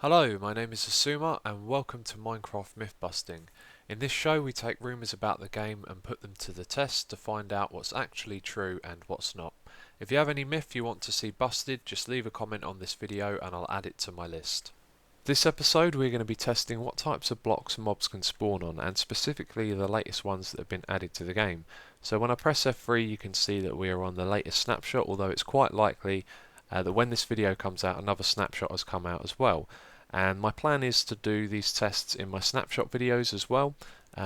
Hello, my name is Asuma and welcome to Minecraft Myth Busting. In this show we take rumours about the game and put them to the test to find out what's actually true and what's not. If you have any myth you want to see busted, just leave a comment on this video and I'll add it to my list. This episode we're going to be testing what types of blocks mobs can spawn on, and specifically the latest ones that have been added to the game. So when I press F3 you can see that we are on the latest snapshot, although it's quite likely that when this video comes out another snapshot has come out as well. And my plan is to do these tests in my snapshot videos as well,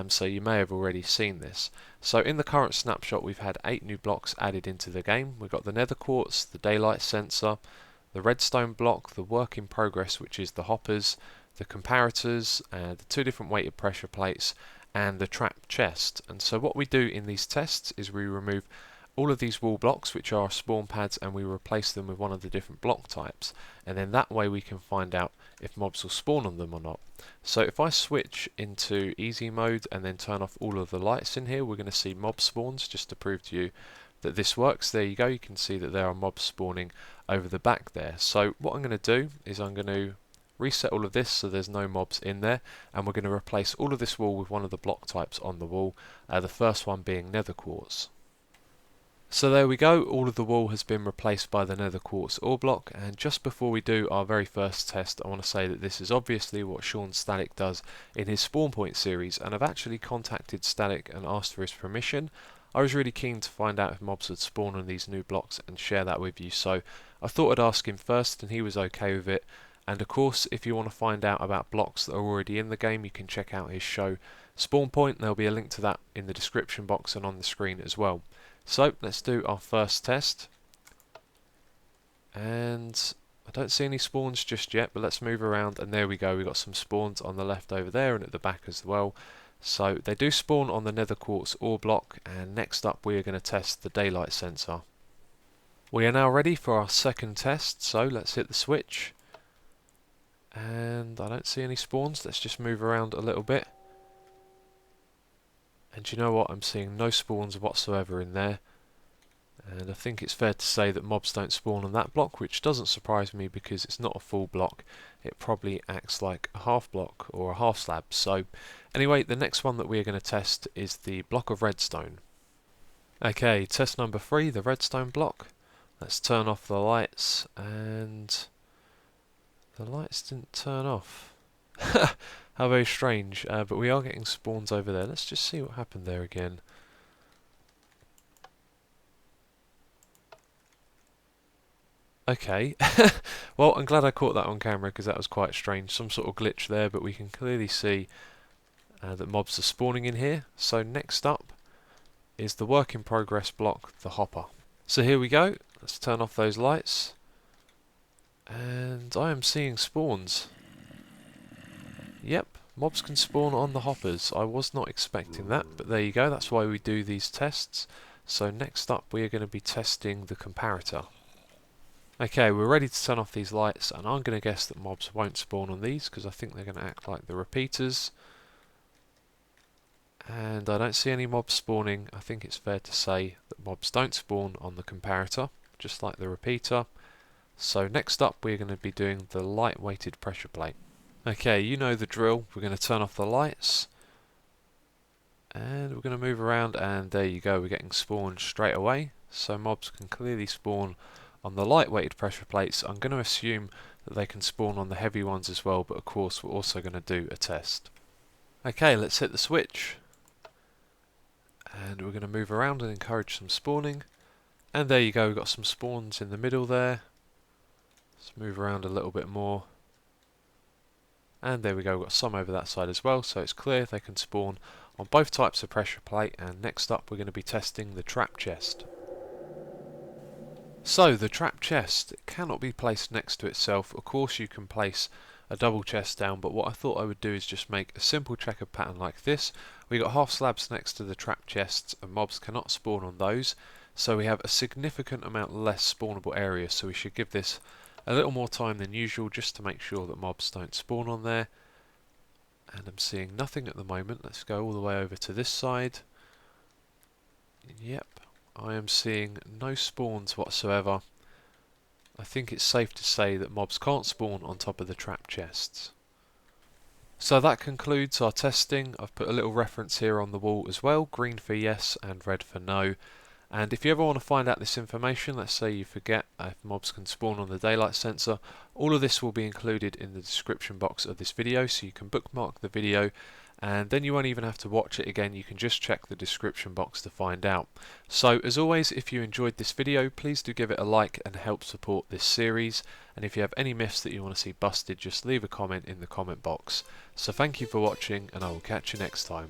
so you may have already seen this. So in the current snapshot we've had 8 new blocks added into the game. We've got the Nether Quartz, the Daylight Sensor, the Redstone block, the Work in Progress, which is the hoppers, the Comparators, the 2 different weighted pressure plates, and the Trap Chest. And so what we do in these tests is we remove all of these wall blocks, which are spawn pads, and we replace them with one of the different block types, and then that way we can find out if mobs will spawn on them or not. So if I switch into easy mode and then turn off all of the lights in here, we're going to see mob spawns, just to prove to you that this works. There you go, you can see that there are mobs spawning over the back there. So what I'm going to do is I'm going to reset all of this so there's no mobs in there, and we're going to replace all of this wall with one of the block types on the wall, the first one being Nether Quartz. So there we go, all of the wall has been replaced by the Nether Quartz Ore block, and just before we do our very first test I want to say that this is obviously what Sean Static does in his Spawn Point series, and I've actually contacted Static and asked for his permission. I was really keen to find out if mobs would spawn on these new blocks and share that with you, so I thought I'd ask him first and he was okay with it. And of course if you want to find out about blocks that are already in the game you can check out his show Spawn Point. There'll be a link to that in the description box and on the screen as well. So let's do our first test, and I don't see any spawns just yet, but let's move around, and there we go, we've got some spawns on the left over there and at the back as well. So they do spawn on the Nether Quartz Ore block, and next up we are going to test the Daylight Sensor. We are now ready for our second test, so let's hit the switch, and I don't see any spawns. Let's just move around a little bit. And you know what, I'm seeing no spawns whatsoever in there, and I think it's fair to say that mobs don't spawn on that block, which doesn't surprise me because it's not a full block. It probably acts like a half block or a half slab. So anyway, the next one that we are going to test is the block of redstone. Okay, test number 3, the redstone block. Let's turn off the lights, and the lights didn't turn off. How very strange, but we are getting spawns over there. Let's just see what happened there again. Okay, well I'm glad I caught that on camera because that was quite strange. Some sort of glitch there, but we can clearly see that mobs are spawning in here. So next up is the work in progress block, the hopper. So here we go, let's turn off those lights, and I am seeing spawns. Yep, mobs can spawn on the hoppers. I was not expecting that, but there you go, that's why we do these tests. So next up we are going to be testing the comparator. Okay, we're ready to turn off these lights, and I'm going to guess that mobs won't spawn on these because I think they're going to act like the repeaters. And I don't see any mobs spawning. I think it's fair to say that mobs don't spawn on the comparator, just like the repeater. So next up we're going to be doing the light weighted pressure plate. Okay, you know the drill. We're going to turn off the lights, and we're going to move around, and there you go, we're getting spawned straight away. So mobs can clearly spawn on the light weighted pressure plates. I'm going to assume that they can spawn on the heavy ones as well, but of course we're also going to do a test. Okay, let's hit the switch, and we're going to move around and encourage some spawning, and there you go, we've got some spawns in the middle there. Let's move around a little bit more, and there we go, we've got some over that side as well, so it's clear they can spawn on both types of pressure plate. And next up we're going to be testing the trap chest. So the trap chest cannot be placed next to itself. Of course you can place a double chest down, but what I thought I would do is just make a simple checkered pattern like this. We got half slabs next to the trap chests, and mobs cannot spawn on those, so we have a significant amount less spawnable area, so we should give this a little more time than usual just to make sure that mobs don't spawn on there. And I'm seeing nothing at the moment. Let's go all the way over to this side. Yep, I am seeing no spawns whatsoever I think it's safe to say that mobs can't spawn on top of the trap chests. So that concludes our testing. I've put a little reference here on the wall as well, green for yes and red for no. And if you ever want to find out this information, let's say you forget if mobs can spawn on the daylight sensor, all of this will be included in the description box of this video, so you can bookmark the video and then you won't even have to watch it again. You can just check the description box to find out. So as always, if you enjoyed this video, please do give it a like and help support this series, and if you have any myths that you want to see busted, just leave a comment in the comment box. So thank you for watching, and I will catch you next time.